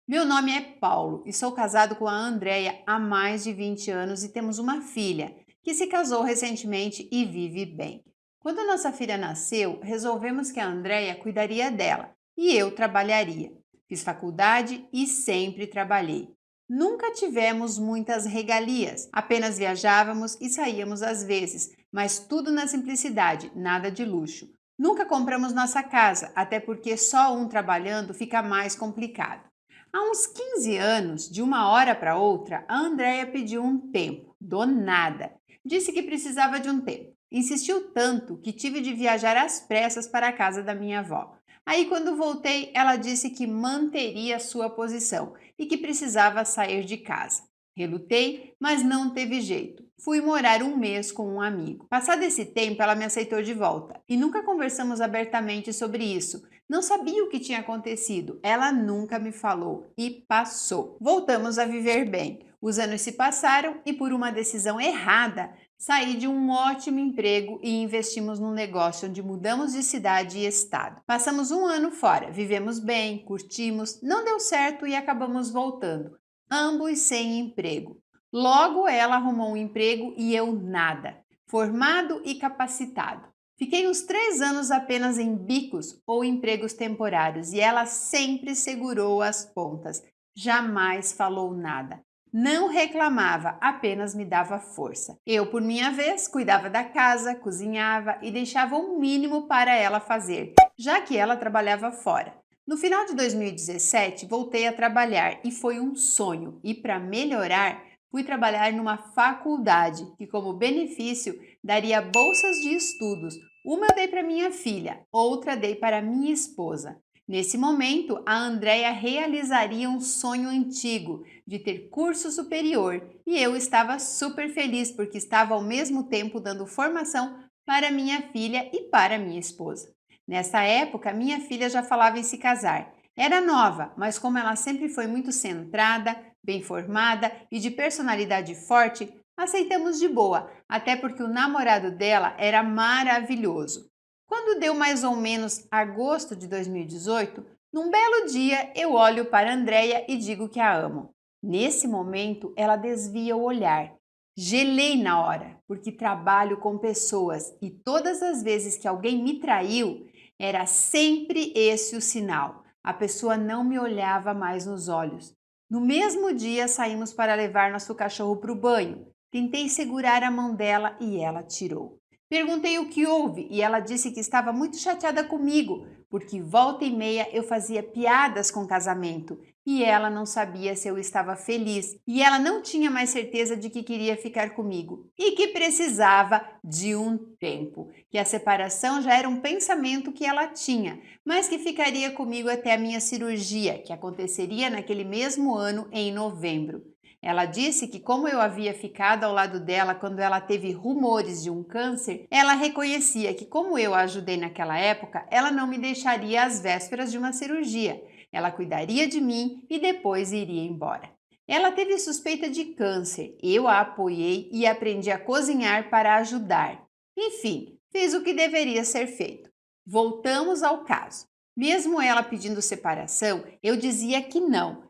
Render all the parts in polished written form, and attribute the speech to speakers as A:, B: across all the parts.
A: Meu nome é Paulo e sou casado com a Andréia há mais de 20 anos e temos uma filha que se casou recentemente e vive bem. Quando nossa filha nasceu, resolvemos que a Andréia cuidaria dela e eu trabalharia. Fiz faculdade e sempre trabalhei. Nunca tivemos muitas regalias, apenas viajávamos e saíamos às vezes, mas tudo na simplicidade, nada de luxo. Nunca compramos nossa casa, até porque só um trabalhando fica mais complicado. Há uns 15 anos, de uma hora para outra, a Andréia pediu um tempo, do nada. Disse que precisava de um tempo. Insistiu tanto que tive de viajar às pressas para a casa da minha avó. Aí, quando voltei, ela disse que manteria sua posição e que precisava sair de casa. Relutei, mas não teve jeito. Fui morar um mês com um amigo. Passado esse tempo, ela me aceitou de volta e nunca conversamos abertamente sobre isso. Não sabia o que tinha acontecido, ela nunca me falou e passou. Voltamos a viver bem. Os anos se passaram e, por uma decisão errada, saí de um ótimo emprego e investimos num negócio onde mudamos de cidade e estado. Passamos um ano fora, vivemos bem, curtimos, não deu certo e acabamos voltando, ambos sem emprego. Logo ela arrumou um emprego e eu nada, formado e capacitado. Fiquei uns 3 anos apenas em bicos ou empregos temporários e ela sempre segurou as pontas, jamais falou nada. Não reclamava, apenas me dava força. Eu, por minha vez, cuidava da casa, cozinhava e deixava o mínimo para ela fazer, já que ela trabalhava fora. No final de 2017, voltei a trabalhar e foi um sonho. E para melhorar, fui trabalhar numa faculdade que, como benefício, daria bolsas de estudos. Uma eu dei para minha filha, outra dei para minha esposa. Nesse momento, a Andréia realizaria um sonho antigo de ter curso superior e eu estava super feliz porque estava ao mesmo tempo dando formação para minha filha e para minha esposa. Nessa época, minha filha já falava em se casar. Era nova, mas como ela sempre foi muito centrada, bem formada e de personalidade forte, aceitamos de boa, até porque o namorado dela era maravilhoso. Quando deu mais ou menos agosto de 2018, num belo dia eu olho para Andréia e digo que a amo. Nesse momento, ela desvia o olhar. Gelei na hora, porque trabalho com pessoas e todas as vezes que alguém me traiu, era sempre esse o sinal. A pessoa não me olhava mais nos olhos. No mesmo dia, saímos para levar nosso cachorro para o banho. Tentei segurar a mão dela e ela tirou. Perguntei o que houve e ela disse que estava muito chateada comigo, porque volta e meia eu fazia piadas com o casamento e ela não sabia se eu estava feliz e ela não tinha mais certeza de que queria ficar comigo e que precisava de um tempo, que a separação já era um pensamento que ela tinha, mas que ficaria comigo até a minha cirurgia, que aconteceria naquele mesmo ano em novembro. Ela disse que, como eu havia ficado ao lado dela quando ela teve rumores de um câncer, ela reconhecia que, como eu a ajudei naquela época, ela não me deixaria às vésperas de uma cirurgia. Ela cuidaria de mim e depois iria embora. Ela teve suspeita de câncer, eu a apoiei e aprendi a cozinhar para ajudar. Enfim, fiz o que deveria ser feito. Voltamos ao caso. Mesmo ela pedindo separação, eu dizia que não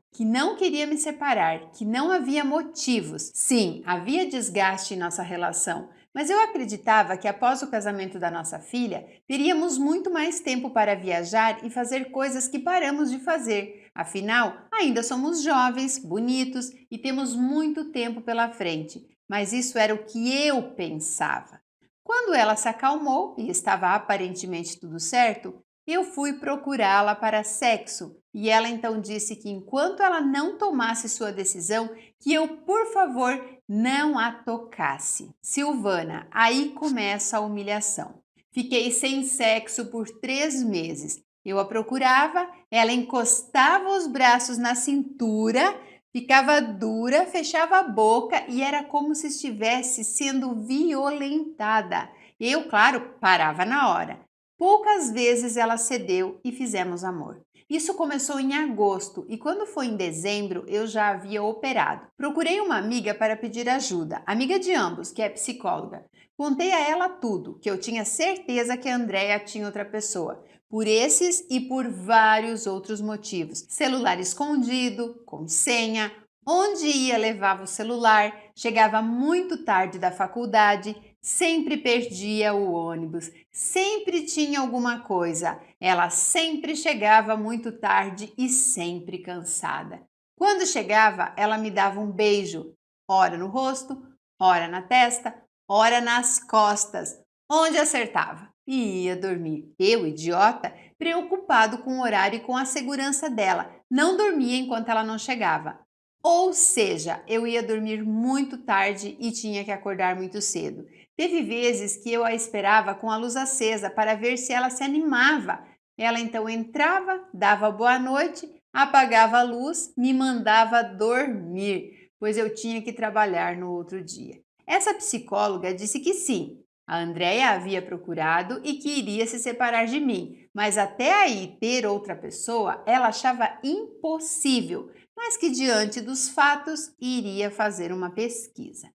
A: queria me separar, que não havia motivos. Sim, havia desgaste em nossa relação, mas eu acreditava que após o casamento da nossa filha, teríamos muito mais tempo para viajar e fazer coisas que paramos de fazer. Afinal, ainda somos jovens, bonitos e temos muito tempo pela frente. Mas isso era o que eu pensava. Quando ela se acalmou e estava aparentemente tudo certo, eu fui procurá-la para sexo e ela então disse que enquanto ela não tomasse sua decisão, que eu, por favor, não a tocasse. Silvana, aí começa a humilhação. Fiquei sem sexo por 3 meses. Eu a procurava, ela encostava os braços na cintura, ficava dura, fechava a boca e era como se estivesse sendo violentada. Eu, claro, parava na hora. Poucas vezes ela cedeu e fizemos amor. Isso começou em agosto e quando foi em dezembro eu já havia operado. Procurei uma amiga para pedir ajuda, amiga de ambos, que é psicóloga. Contei a ela tudo, que eu tinha certeza que a Andréia tinha outra pessoa, por esses e por vários outros motivos. Celular escondido, com senha, onde ia levava o celular, chegava muito tarde da faculdade, sempre perdia o ônibus, sempre tinha alguma coisa. Ela sempre chegava muito tarde e sempre cansada. Quando chegava, ela me dava um beijo, ora no rosto, ora na testa, ora nas costas, onde acertava. E ia dormir. Eu, idiota, preocupado com o horário e com a segurança dela, não dormia enquanto ela não chegava. Ou seja, eu ia dormir muito tarde e tinha que acordar muito cedo. Teve vezes que eu a esperava com a luz acesa para ver se ela se animava. Ela então entrava, dava boa noite, apagava a luz, me mandava dormir, pois eu tinha que trabalhar no outro dia. Essa psicóloga disse que sim, a Andréia havia procurado e que iria se separar de mim, mas até aí ter outra pessoa ela achava impossível, mas que diante dos fatos iria fazer uma pesquisa.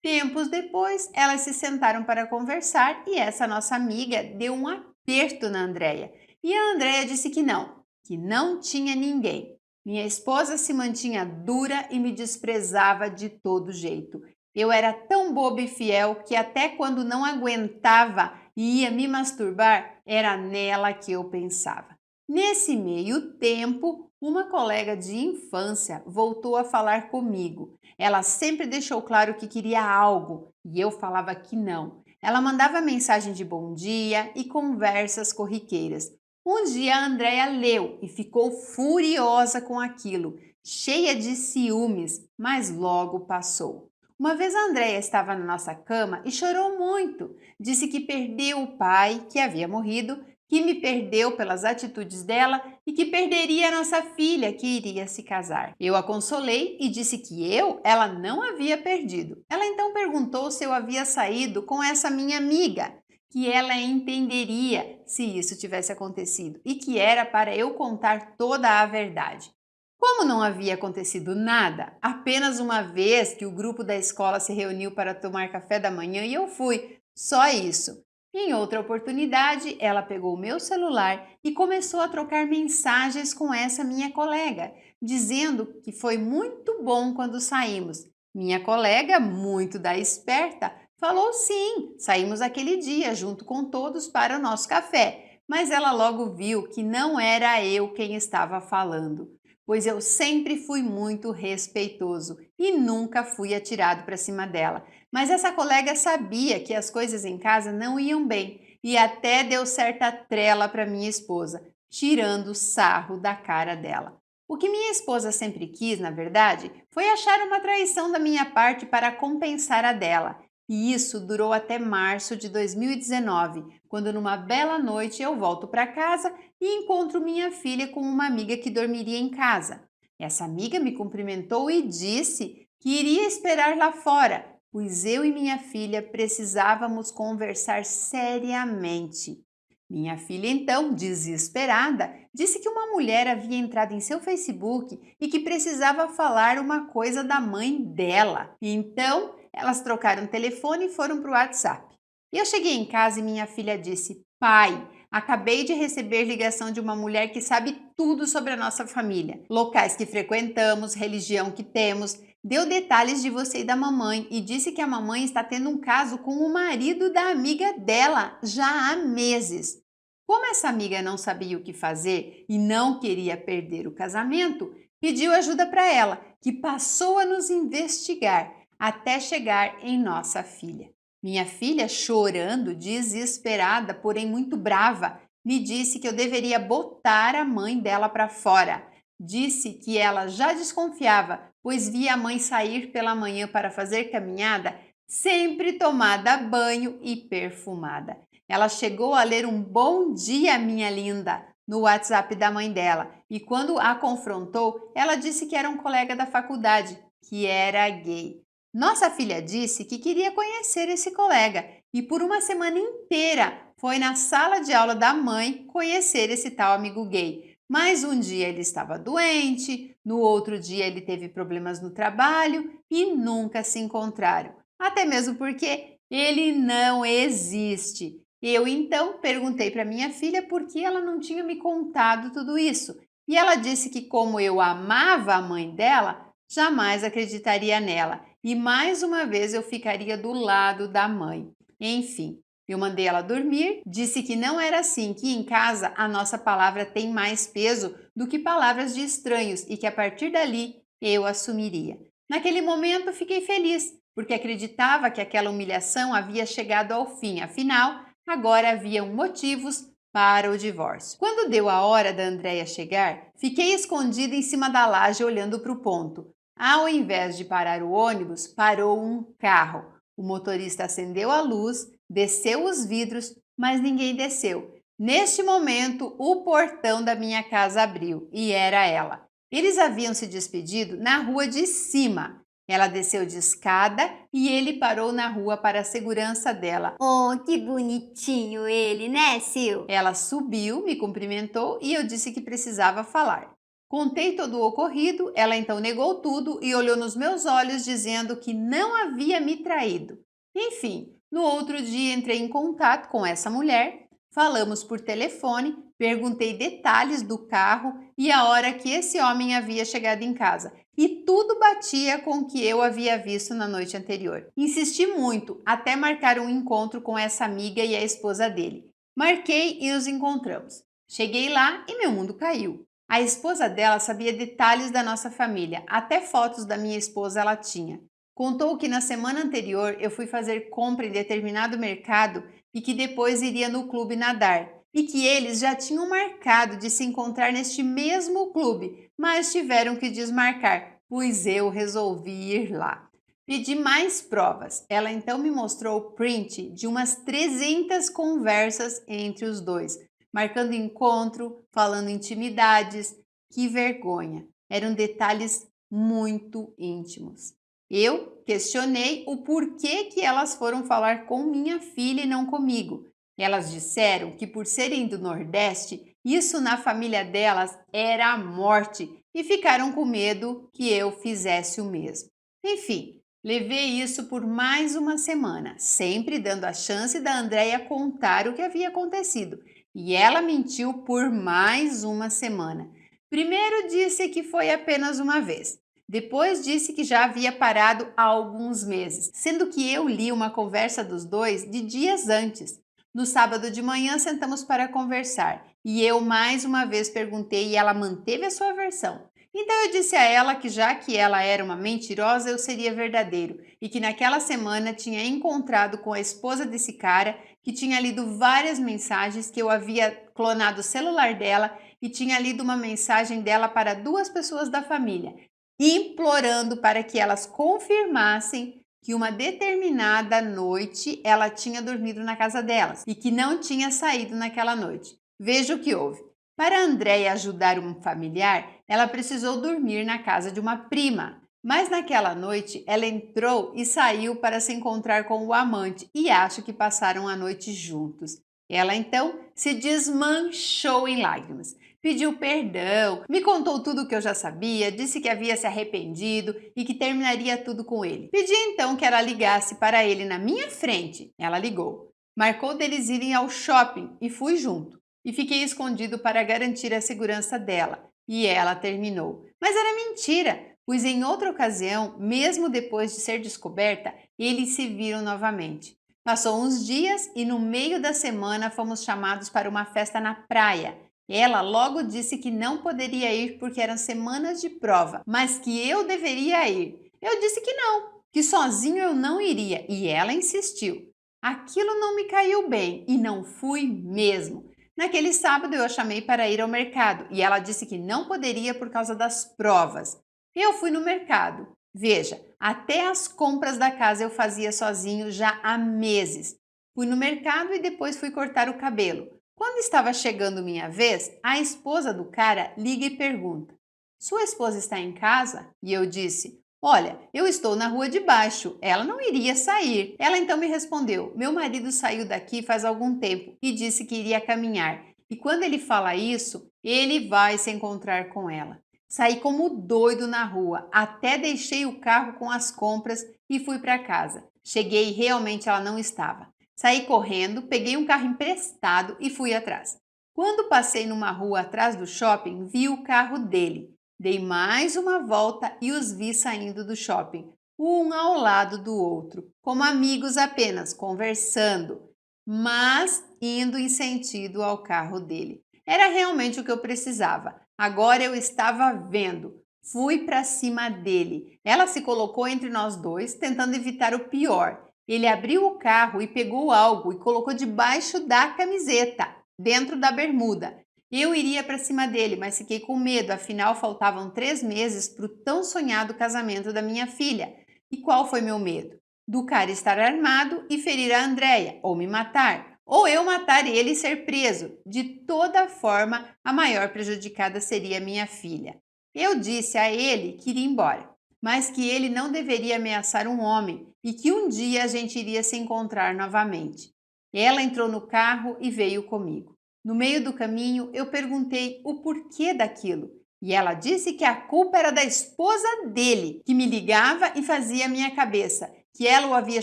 A: Tempos depois, elas se sentaram para conversar e essa nossa amiga deu um aperto na Andréia. E a Andréia disse que não tinha ninguém. Minha esposa se mantinha dura e me desprezava de todo jeito. Eu era tão boba e fiel que até quando não aguentava e ia me masturbar, era nela que eu pensava. Nesse meio tempo, uma colega de infância voltou a falar comigo. Ela sempre deixou claro que queria algo e eu falava que não. Ela mandava mensagem de bom dia e conversas corriqueiras. Um dia a Andréia leu e ficou furiosa com aquilo, cheia de ciúmes, mas logo passou. Uma vez a Andréia estava na nossa cama e chorou muito. Disse que perdeu o pai, que havia morrido, que me perdeu pelas atitudes dela e que perderia a nossa filha, que iria se casar. Eu a consolei e disse que ela não havia perdido. Ela então perguntou se eu havia saído com essa minha amiga, que ela entenderia se isso tivesse acontecido e que era para eu contar toda a verdade. Como não havia acontecido nada, apenas uma vez que o grupo da escola se reuniu para tomar café da manhã e eu fui, só isso. Em outra oportunidade, ela pegou o meu celular e começou a trocar mensagens com essa minha colega, dizendo que foi muito bom quando saímos. Minha colega, muito da esperta, falou sim, saímos aquele dia junto com todos para o nosso café, mas ela logo viu que não era eu quem estava falando, pois eu sempre fui muito respeitoso e nunca fui atirado para cima dela. Mas essa colega sabia que as coisas em casa não iam bem e até deu certa trela para minha esposa, tirando sarro da cara dela. O que minha esposa sempre quis, na verdade, foi achar uma traição da minha parte para compensar a dela. E isso durou até março de 2019, quando numa bela noite eu volto para casa e encontro minha filha com uma amiga que dormiria em casa. Essa amiga me cumprimentou e disse que iria esperar lá fora, pois eu e minha filha precisávamos conversar seriamente. Minha filha, então, desesperada, disse que uma mulher havia entrado em seu Facebook e que precisava falar uma coisa da mãe dela. Então, elas trocaram o telefone e foram para o WhatsApp. Eu cheguei em casa e minha filha disse: Pai, acabei de receber ligação de uma mulher que sabe tudo sobre a nossa família, locais que frequentamos, religião que temos. Deu detalhes de você e da mamãe e disse que a mamãe está tendo um caso com o marido da amiga dela já há meses. Como essa amiga não sabia o que fazer e não queria perder o casamento, pediu ajuda para ela, que passou a nos investigar até chegar em nossa filha. Minha filha, chorando, desesperada, porém muito brava, me disse que eu deveria botar a mãe dela para fora. Disse que ela já desconfiava, pois via a mãe sair pela manhã para fazer caminhada, sempre tomada banho e perfumada. Ela chegou a ler um bom dia, minha linda, no WhatsApp da mãe dela, e quando a confrontou, ela disse que era um colega da faculdade, que era gay. Nossa filha disse que queria conhecer esse colega e por uma semana inteira foi na sala de aula da mãe conhecer esse tal amigo gay. Mas um dia ele estava doente, no outro dia ele teve problemas no trabalho e nunca se encontraram. Até mesmo porque ele não existe. Eu então perguntei para minha filha por que ela não tinha me contado tudo isso. E ela disse que, como eu amava a mãe dela, jamais acreditaria nela. E mais uma vez eu ficaria do lado da mãe. Enfim, eu mandei ela dormir, disse que não era assim, que em casa a nossa palavra tem mais peso do que palavras de estranhos e que a partir dali eu assumiria. Naquele momento fiquei feliz, porque acreditava que aquela humilhação havia chegado ao fim, afinal, agora haviam motivos para o divórcio. Quando deu a hora da Andréia chegar, fiquei escondida em cima da laje olhando para o ponto. Ao invés de parar o ônibus, parou um carro. O motorista acendeu a luz, desceu os vidros, mas ninguém desceu. Neste momento, o portão da minha casa abriu e era ela. Eles haviam se despedido na rua de cima. Ela desceu de escada e ele parou na rua para a segurança dela.
B: Oh, que bonitinho ele, né, Sil?
A: Ela subiu, me cumprimentou e eu disse que precisava falar. Contei todo o ocorrido, ela então negou tudo e olhou nos meus olhos dizendo que não havia me traído. Enfim, no outro dia entrei em contato com essa mulher, falamos por telefone, perguntei detalhes do carro e a hora que esse homem havia chegado em casa. E tudo batia com o que eu havia visto na noite anterior. Insisti muito até marcar um encontro com essa amiga e a esposa dele. Marquei e nos encontramos. Cheguei lá e meu mundo caiu. A esposa dela sabia detalhes da nossa família, até fotos da minha esposa ela tinha. Contou que na semana anterior eu fui fazer compra em determinado mercado e que depois iria no clube nadar. E que eles já tinham marcado de se encontrar neste mesmo clube, mas tiveram que desmarcar, pois eu resolvi ir lá. Pedi mais provas. Ela então me mostrou o print de umas 300 conversas entre os dois, marcando encontro, falando intimidades. Que vergonha! Eram detalhes muito íntimos. Eu questionei o porquê que elas foram falar com minha filha e não comigo. Elas disseram que por serem do Nordeste, isso na família delas era a morte e ficaram com medo que eu fizesse o mesmo. Enfim, levei isso por mais uma semana, sempre dando a chance da Andréia contar o que havia acontecido. E ela mentiu por mais uma semana. Primeiro disse que foi apenas uma vez. Depois disse que já havia parado há alguns meses, sendo que eu li uma conversa dos dois de dias antes. No sábado de manhã sentamos para conversar e eu mais uma vez perguntei e ela manteve a sua versão. Então eu disse a ela que já que ela era uma mentirosa, eu seria verdadeiro e que naquela semana tinha encontrado com a esposa desse cara, que tinha lido várias mensagens, que eu havia clonado o celular dela e tinha lido uma mensagem dela para duas pessoas da família, implorando para que elas confirmassem que uma determinada noite ela tinha dormido na casa delas e que não tinha saído naquela noite. Veja o que houve. Para Andréia ajudar um familiar, ela precisou dormir na casa de uma prima. Mas naquela noite ela entrou e saiu para se encontrar com o amante e acho que passaram a noite juntos. Ela então se desmanchou em lágrimas. Pediu perdão, me contou tudo o que eu já sabia, disse que havia se arrependido e que terminaria tudo com ele. Pedi então que ela ligasse para ele na minha frente. Ela ligou. Marcou deles irem ao shopping e fui junto. E fiquei escondido para garantir a segurança dela. E ela terminou. Mas era mentira, pois em outra ocasião, mesmo depois de ser descoberta, eles se viram novamente. Passou uns dias e no meio da semana fomos chamados para uma festa na praia. Ela logo disse que não poderia ir porque eram semanas de prova, mas que eu deveria ir. Eu disse que não, que sozinho eu não iria, e ela insistiu. Aquilo não me caiu bem e não fui mesmo. Naquele sábado eu a chamei para ir ao mercado e ela disse que não poderia por causa das provas. Eu fui no mercado. Veja, até as compras da casa eu fazia sozinho já há meses. Fui no mercado e depois fui cortar o cabelo. Quando estava chegando minha vez, a esposa do cara liga e pergunta: "Sua esposa está em casa?" E eu disse: "Olha, eu estou na rua de baixo, ela não iria sair." Ela então me respondeu: "Meu marido saiu daqui faz algum tempo e disse que iria caminhar. E quando ele fala isso, ele vai se encontrar com ela." Saí como doido na rua, até deixei o carro com as compras e fui para casa. Cheguei e realmente ela não estava. Saí correndo, peguei um carro emprestado e fui atrás. Quando passei numa rua atrás do shopping, vi o carro dele. Dei mais uma volta e os vi saindo do shopping, um ao lado do outro, como amigos apenas, conversando, mas indo em sentido ao carro dele. Era realmente o que eu precisava. Agora eu estava vendo. Fui para cima dele. Ela se colocou entre nós dois, tentando evitar o pior. Ele abriu o carro e pegou algo e colocou debaixo da camiseta, dentro da bermuda. Eu iria para cima dele, mas fiquei com medo, afinal faltavam 3 meses para o tão sonhado casamento da minha filha. E qual foi meu medo? Do cara estar armado e ferir a Andréia, ou me matar, ou eu matar ele e ser preso. De toda forma, a maior prejudicada seria minha filha. Eu disse a ele que iria embora, mas que ele não deveria ameaçar um homem e que um dia a gente iria se encontrar novamente. Ela entrou no carro e veio comigo. No meio do caminho, eu perguntei o porquê daquilo. E ela disse que a culpa era da esposa dele, que me ligava e fazia minha cabeça, que ela o havia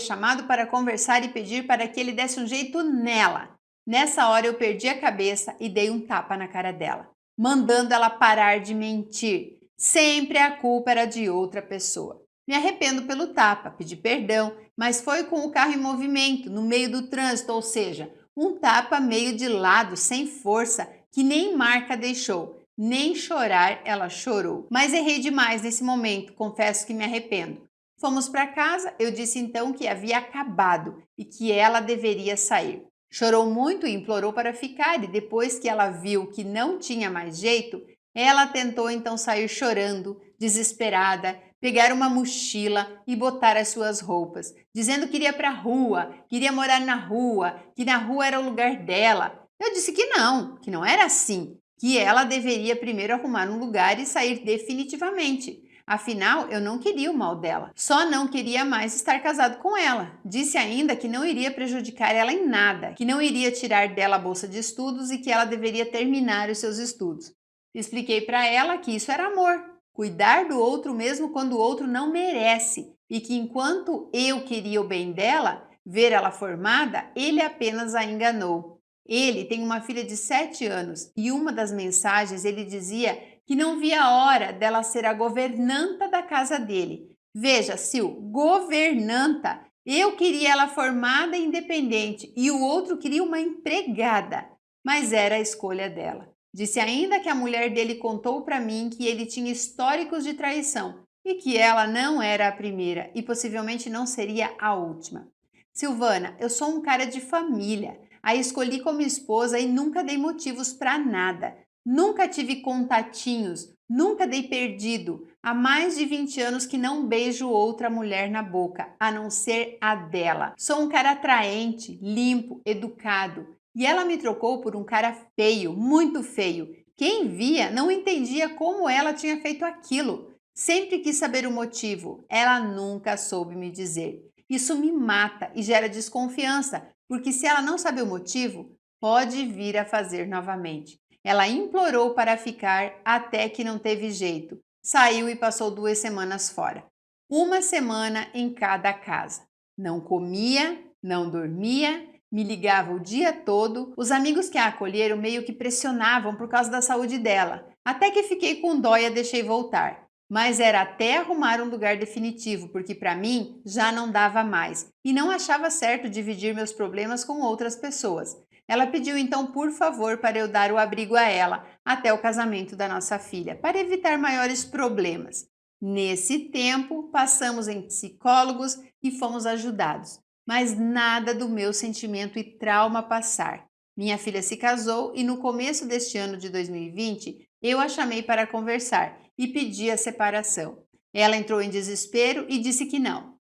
A: chamado para conversar e pedir para que ele desse um jeito nela. Nessa hora eu perdi a cabeça e dei um tapa na cara dela, mandando ela parar de mentir. Sempre a culpa era de outra pessoa. Me arrependo pelo tapa, pedi perdão, mas foi com o carro em movimento, no meio do trânsito, ou seja, um tapa meio de lado, sem força, que nem marca deixou. Nem chorar ela chorou. Mas errei demais nesse momento, confesso que me arrependo. Fomos para casa, eu disse então que havia acabado e que ela deveria sair. Chorou muito e implorou para ficar, e depois que ela viu que não tinha mais jeito, ela tentou então sair chorando, desesperada, pegar uma mochila e botar as suas roupas, dizendo que iria para a rua, queria morar na rua, que na rua era o lugar dela. Eu disse que não era assim, que ela deveria primeiro arrumar um lugar e sair definitivamente. Afinal, eu não queria o mal dela, só não queria mais estar casado com ela. Disse ainda que não iria prejudicar ela em nada, que não iria tirar dela a bolsa de estudos e que ela deveria terminar os seus estudos. Expliquei para ela que isso era amor, cuidar do outro mesmo quando o outro não merece, e que enquanto eu queria o bem dela, ver ela formada, ele apenas a enganou. Ele tem uma filha de 7 anos e uma das mensagens ele dizia que não via a hora dela ser a governanta da casa dele. Veja, Sil, governanta. Eu queria ela formada e independente e o outro queria uma empregada, mas era a escolha dela. Disse ainda que a mulher dele contou para mim que ele tinha históricos de traição e que ela não era a primeira e possivelmente não seria a última. Silvana, eu sou um cara de família. A escolhi como esposa e nunca dei motivos para nada. Nunca tive contatinhos, nunca dei perdido. Há mais de 20 anos que não beijo outra mulher na boca, a não ser a dela. Sou um cara atraente, limpo, educado. E ela me trocou por um cara feio, muito feio. Quem via não entendia como ela tinha feito aquilo. Sempre quis saber o motivo. Ela nunca soube me dizer. Isso me mata e gera desconfiança, porque se ela não sabe o motivo, pode vir a fazer novamente. Ela implorou para ficar até que não teve jeito. Saiu e passou 2 semanas fora. 1 semana em cada casa. Não comia, não dormia, me ligava o dia todo. Os amigos que a acolheram meio que pressionavam por causa da saúde dela. Até que fiquei com dó e a deixei voltar. Mas era até arrumar um lugar definitivo, porque para mim já não dava mais e não achava certo dividir meus problemas com outras pessoas. Ela pediu então, por favor, para eu dar o abrigo a ela até o casamento da nossa filha, para evitar maiores problemas. Nesse tempo, passamos em psicólogos e fomos ajudados, mas nada do meu sentimento e trauma passar. Minha filha se casou e no começo deste ano de 2020, eu a chamei para conversar e pedi a separação. Ela entrou em desespero e disse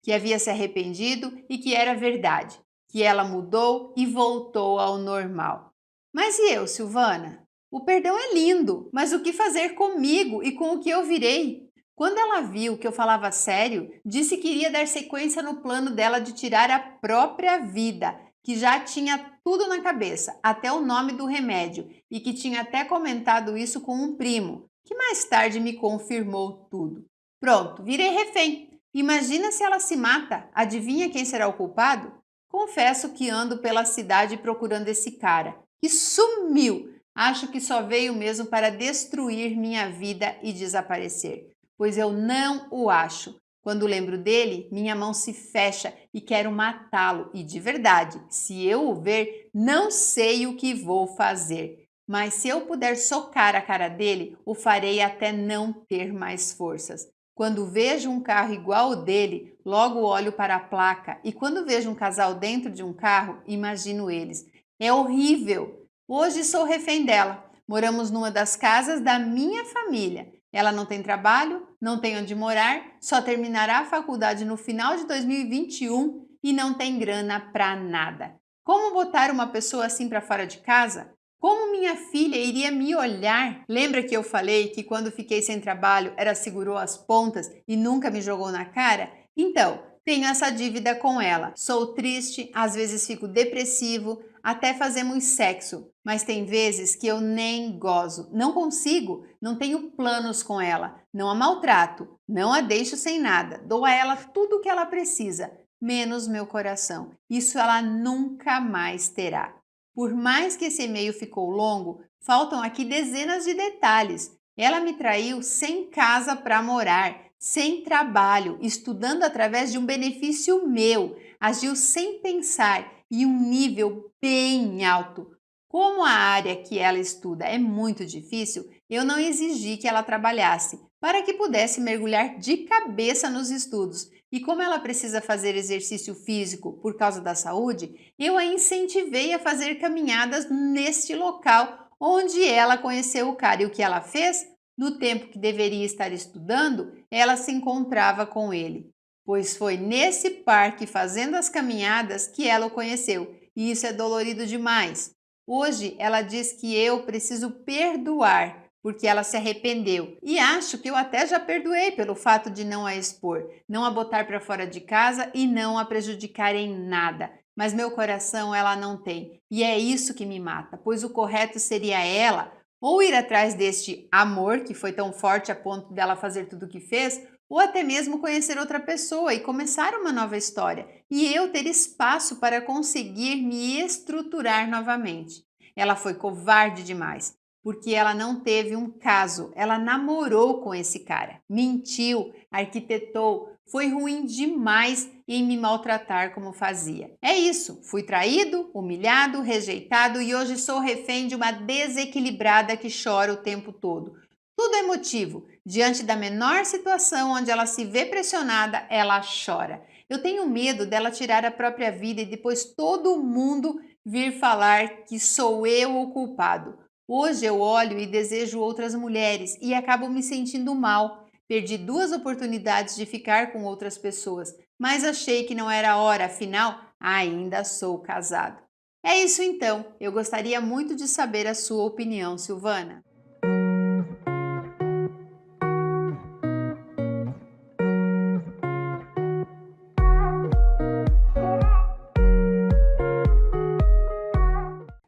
A: que havia se arrependido e que era verdade, que ela mudou e voltou ao normal. Mas e eu, Silvana? O perdão é lindo, mas o que fazer comigo e com o que eu virei? Quando ela viu que eu falava sério, disse que iria dar sequência no plano dela de tirar a própria vida, que já tinha tudo na cabeça, até o nome do remédio, e que tinha até comentado isso com um primo, que mais tarde me confirmou tudo. Pronto, virei refém. Imagina se ela se mata. Adivinha quem será o culpado? Confesso que ando pela cidade procurando esse cara, que sumiu. Acho que só veio mesmo para destruir minha vida e desaparecer, pois eu não o acho. Quando lembro dele, minha mão se fecha e quero matá-lo. E de verdade, se eu o ver, não sei o que vou fazer. Mas se eu puder socar a cara dele, o farei até não ter mais forças. Quando vejo um carro igual ao dele, logo olho para a placa e quando vejo um casal dentro de um carro, imagino eles. É horrível! Hoje sou refém dela. Moramos numa das casas da minha família. Ela não tem trabalho, não tem onde morar, só terminará a faculdade no final de 2021 e não tem grana para nada. Como botar uma pessoa assim para fora de casa? Como minha filha iria me olhar? Lembra que eu falei que quando fiquei sem trabalho, ela segurou as pontas e nunca me jogou na cara? Então, tenho essa dívida com ela. Sou triste, às vezes fico depressivo, até fazemos sexo, mas tem vezes que eu nem gozo. Não consigo, não tenho planos com ela. Não a maltrato, não a deixo sem nada. Dou a ela tudo o que ela precisa, menos meu coração. Isso ela nunca mais terá. Por mais que esse e-mail ficou longo, faltam aqui dezenas de detalhes. Ela me traiu sem casa para morar, sem trabalho, estudando através de um benefício meu, agiu sem pensar e um nível bem alto. Como a área que ela estuda é muito difícil, eu não exigi que ela trabalhasse para que pudesse mergulhar de cabeça nos estudos. E como ela precisa fazer exercício físico por causa da saúde, eu a incentivei a fazer caminhadas neste local onde ela conheceu o cara. E o que ela fez? No tempo que deveria estar estudando, ela se encontrava com ele, pois foi nesse parque fazendo as caminhadas que ela o conheceu. E isso é dolorido demais. Hoje ela diz que eu preciso perdoar, porque ela se arrependeu. E acho que eu até já perdoei pelo fato de não a expor, não a botar para fora de casa e não a prejudicar em nada. Mas meu coração ela não tem. E é isso que me mata, pois o correto seria ela ou ir atrás deste amor que foi tão forte a ponto dela fazer tudo o que fez, ou até mesmo conhecer outra pessoa e começar uma nova história, e eu ter espaço para conseguir me estruturar novamente. Ela foi covarde demais, porque ela não teve um caso, ela namorou com esse cara, mentiu, arquitetou, foi ruim demais em me maltratar como fazia. É isso, fui traído, humilhado, rejeitado e hoje sou refém de uma desequilibrada que chora o tempo todo. Tudo é motivo. Diante da menor situação onde ela se vê pressionada, ela chora. Eu tenho medo dela tirar a própria vida e depois todo mundo vir falar que sou eu o culpado. Hoje eu olho e desejo outras mulheres e acabo me sentindo mal. Perdi 2 oportunidades de ficar com outras pessoas, mas achei que não era hora, afinal, ainda sou casado. É isso então, eu gostaria muito de saber a sua opinião, Silvana.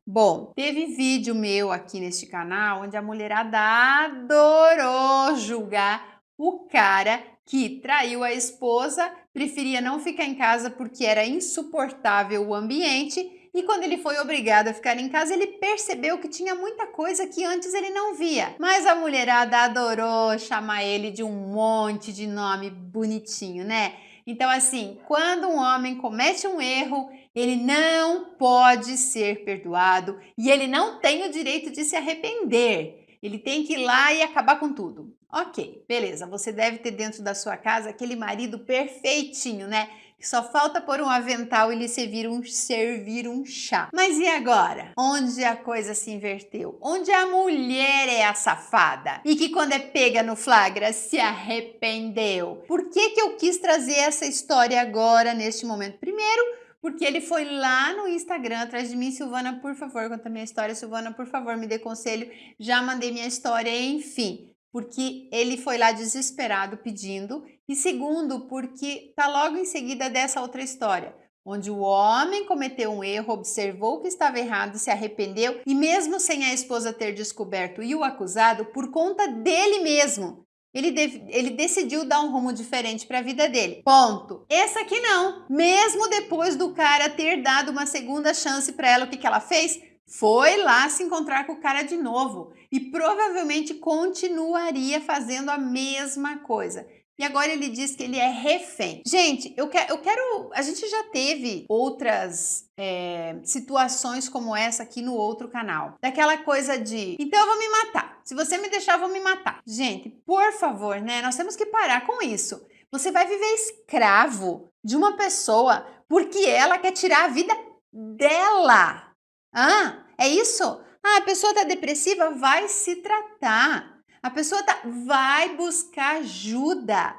A: Bom, teve vídeo meu aqui neste canal onde a mulherada adorou julgar o cara que traiu a esposa, preferia não ficar em casa porque era insuportável o ambiente e quando ele foi obrigado a ficar em casa, ele percebeu que tinha muita coisa que antes ele não via. Mas a mulherada adorou chamar ele de um monte de nome bonitinho, né? Então, assim, quando um homem comete um erro, ele não pode ser perdoado e ele não tem o direito de se arrepender. Ele tem que ir lá e acabar com tudo. Ok, beleza, você deve ter dentro da sua casa aquele marido perfeitinho, né? Que só falta pôr um avental e lhe servir um chá. Mas e agora? Onde a coisa se inverteu? Onde a mulher é a safada? E que quando é pega no flagra se arrependeu? Por que que eu quis trazer essa história agora, neste momento? Primeiro, porque ele foi lá no Instagram atrás de mim, Silvana, por favor, conta minha história, Silvana, por favor, me dê conselho, já mandei minha história, enfim, porque ele foi lá desesperado pedindo, e segundo, porque tá logo em seguida dessa outra história, onde o homem cometeu um erro, observou que estava errado, se arrependeu, e mesmo sem a esposa ter descoberto e o acusado, por conta dele mesmo, Ele decidiu dar um rumo diferente para a vida dele. Ponto. Essa aqui não. Mesmo depois do cara ter dado uma segunda chance para ela, o que ela fez? Foi lá se encontrar com o cara de novo e provavelmente continuaria fazendo a mesma coisa. E agora ele diz que ele é refém. Gente, eu quero. A gente já teve outras situações como essa aqui no outro canal. Daquela coisa de, então eu vou me matar. Se você me deixar, eu vou me matar. Gente, por favor, né? Nós temos que parar com isso. Você vai viver escravo de uma pessoa porque ela quer tirar a vida dela. Ah, é isso? Ah, a pessoa tá depressiva, vai se tratar. A pessoa vai buscar ajuda.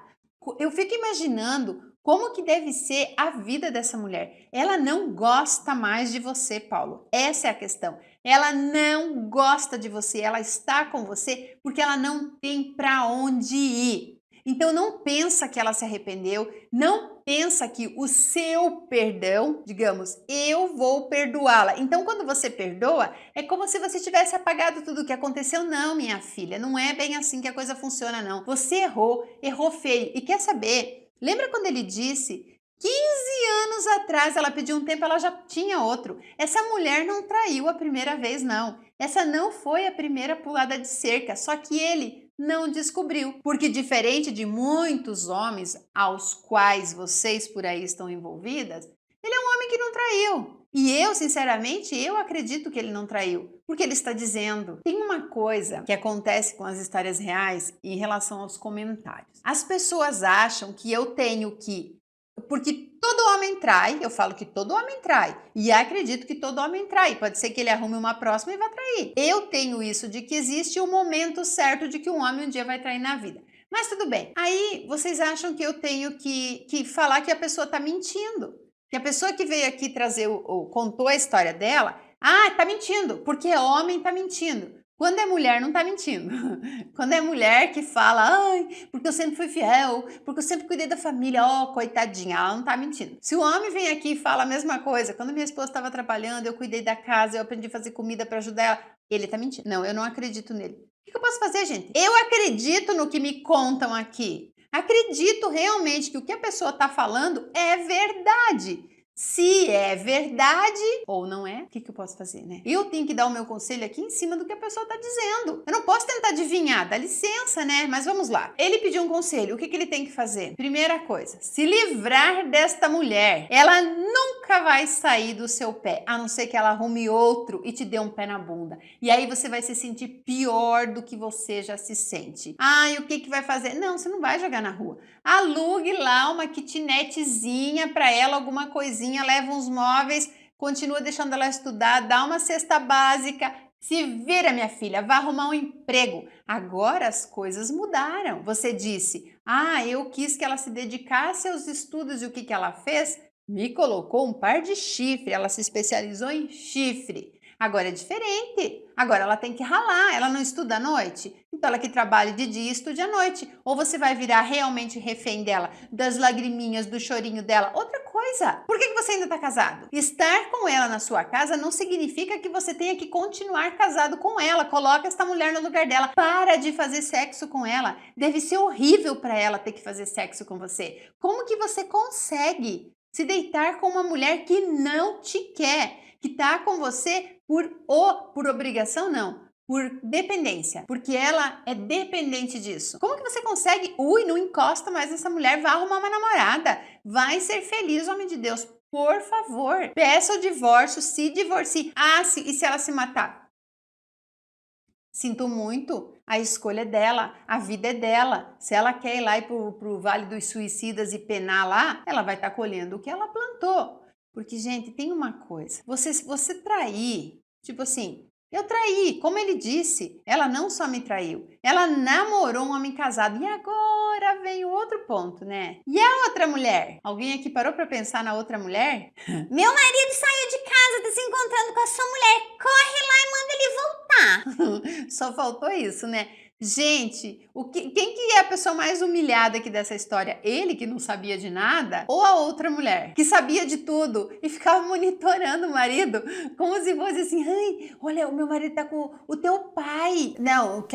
A: Eu fico imaginando como que deve ser a vida dessa mulher. Ela não gosta mais de você, Paulo. Essa é a questão. Ela não gosta de você. Ela está com você porque ela não tem para onde ir. Então não pensa que ela se arrependeu, não pensa que o seu perdão, digamos, eu vou perdoá-la. Então quando você perdoa, é como se você tivesse apagado tudo o que aconteceu. Não, minha filha, não é bem assim que a coisa funciona, não. Você errou feio. E quer saber? Lembra quando ele disse 15 anos atrás, ela pediu um tempo, ela já tinha outro. Essa mulher não traiu a primeira vez, não. Essa não foi a primeira pulada de cerca, só que ele não descobriu. Porque diferente de muitos homens aos quais vocês por aí estão envolvidas, ele é um homem que não traiu. E eu, sinceramente, eu acredito que ele não traiu, porque ele está dizendo. Tem uma coisa que acontece com as histórias reais em relação aos comentários. As pessoas acham que eu tenho que... Porque todo homem trai, eu falo que todo homem trai, e acredito que todo homem trai, pode ser que ele arrume uma próxima e vá trair. Eu tenho isso de que existe o momento certo de que um homem um dia vai trair na vida. Mas tudo bem, aí vocês acham que eu tenho que falar que a pessoa está mentindo, que a pessoa que veio aqui trazer, ou contou a história dela, tá mentindo, porque homem está mentindo. Quando é mulher, não tá mentindo. Quando é mulher que fala, porque eu sempre fui fiel, porque eu sempre cuidei da família, coitadinha, ela não tá mentindo. Se o homem vem aqui e fala a mesma coisa, quando minha esposa estava trabalhando, eu cuidei da casa, eu aprendi a fazer comida para ajudar ela, ele tá mentindo. Não, eu não acredito nele. O que eu posso fazer, gente? Eu acredito no que me contam aqui. Acredito realmente que o que a pessoa tá falando é verdade. Se é verdade ou não é, o que eu posso fazer, né? Eu tenho que dar o meu conselho aqui em cima do que a pessoa está dizendo. Eu não posso tentar adivinhar, dá licença, né? Mas vamos lá. Ele pediu um conselho, o que ele tem que fazer? Primeira coisa, se livrar desta mulher. Ela nunca vai sair do seu pé, a não ser que ela arrume outro e te dê um pé na bunda. E aí você vai se sentir pior do que você já se sente. E o que vai fazer? Não, você não vai jogar na rua. Alugue lá uma kitnetzinha para ela, alguma coisinha, leva uns móveis, continua deixando ela estudar, dá uma cesta básica. Se vira, minha filha, vá arrumar um emprego. Agora as coisas mudaram. Você disse, eu quis que ela se dedicasse aos estudos e o que ela fez? Me colocou um par de chifre, ela se especializou em chifre. Agora é diferente. Agora ela tem que ralar, ela não estuda à noite. Então ela que trabalha de dia estude à noite. Ou você vai virar realmente refém dela, das lagriminhas, do chorinho dela. Outra coisa, por que você ainda está casado? Estar com ela na sua casa não significa que você tenha que continuar casado com ela. Coloca esta mulher no lugar dela. Para de fazer sexo com ela. Deve ser horrível para ela ter que fazer sexo com você. Como que você consegue se deitar com uma mulher que não te quer? Que tá com você por obrigação, não, por dependência, porque ela é dependente disso. Como que você consegue? Não encosta mais nessa mulher, vai arrumar uma namorada, vai ser feliz, homem de Deus, por favor. Peça o divórcio, se divorcie. E se ela se matar? Sinto muito, a escolha é dela, a vida é dela. Se ela quer ir lá pro Vale dos Suicidas e penar lá, ela vai estar colhendo o que ela plantou. Porque, gente, tem uma coisa, você trair, tipo assim, eu traí, como ele disse, ela não só me traiu, ela namorou um homem casado. E agora vem o outro ponto, né? E a outra mulher? Alguém aqui parou pra pensar na outra mulher?
B: Meu marido saiu de casa, tá se encontrando com a sua mulher, corre lá e manda ele voltar.
A: Só faltou isso, né? Gente, quem que é a pessoa mais humilhada aqui dessa história? Ele, que não sabia de nada? Ou a outra mulher, que sabia de tudo e ficava monitorando o marido, como se fosse assim, ai, olha, o meu marido tá com o teu pai. Não,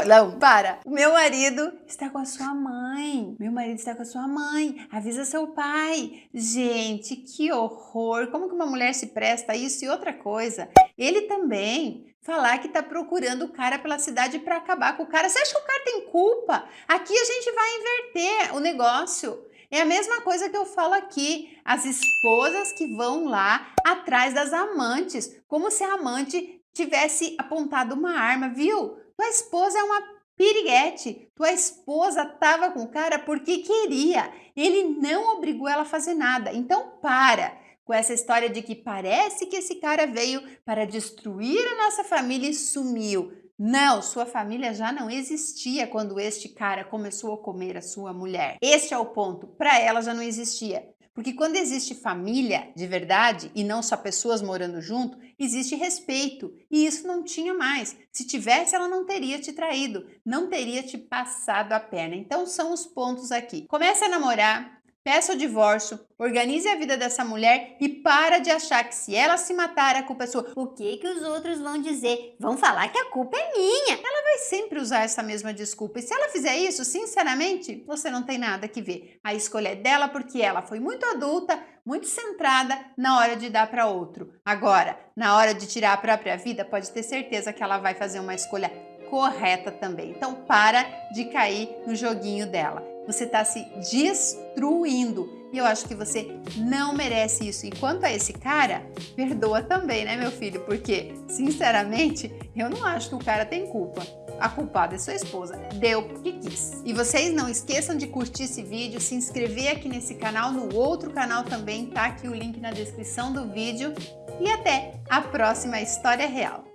A: não, para. O meu marido está com a sua mãe. Meu marido está com a sua mãe. Avisa seu pai. Gente, que horror. Como que uma mulher se presta a isso? E outra coisa, ele também falar que tá procurando o cara pela cidade para acabar com o cara. Você acha que o cara tem culpa? Aqui a gente vai inverter o negócio. É a mesma coisa que eu falo aqui. As esposas que vão lá atrás das amantes, como se a amante tivesse apontado uma arma, viu? Tua esposa é uma piriguete. Tua esposa tava com o cara porque queria. Ele não obrigou ela a fazer nada. Então para com essa história de que parece que esse cara veio para destruir a nossa família e sumiu. Não, sua família já não existia quando este cara começou a comer a sua mulher. Este é o ponto, para ela já não existia. Porque quando existe família de verdade e não só pessoas morando junto, existe respeito. E isso não tinha mais. Se tivesse, ela não teria te traído, não teria te passado a perna. Então são os pontos aqui. Comece a namorar. Peça o divórcio, organize a vida dessa mulher e para de achar que se ela se matar, a culpa é sua.
B: O que que os outros vão dizer? Vão falar que a culpa é minha.
A: Ela vai sempre usar essa mesma desculpa. E se ela fizer isso, sinceramente, você não tem nada que ver. A escolha é dela porque ela foi muito adulta, muito centrada na hora de dar para outro. Agora, na hora de tirar a própria vida, pode ter certeza que ela vai fazer uma escolha correta também. Então, para de cair no joguinho dela. Você está se destruindo e eu acho que você não merece isso. E quanto a esse cara, perdoa também, né, meu filho? Porque, sinceramente, eu não acho que o cara tem culpa. A culpada é sua esposa. Deu porque quis. E vocês não esqueçam de curtir esse vídeo, se inscrever aqui nesse canal, no outro canal também, tá aqui o link na descrição do vídeo. E até a próxima História Real.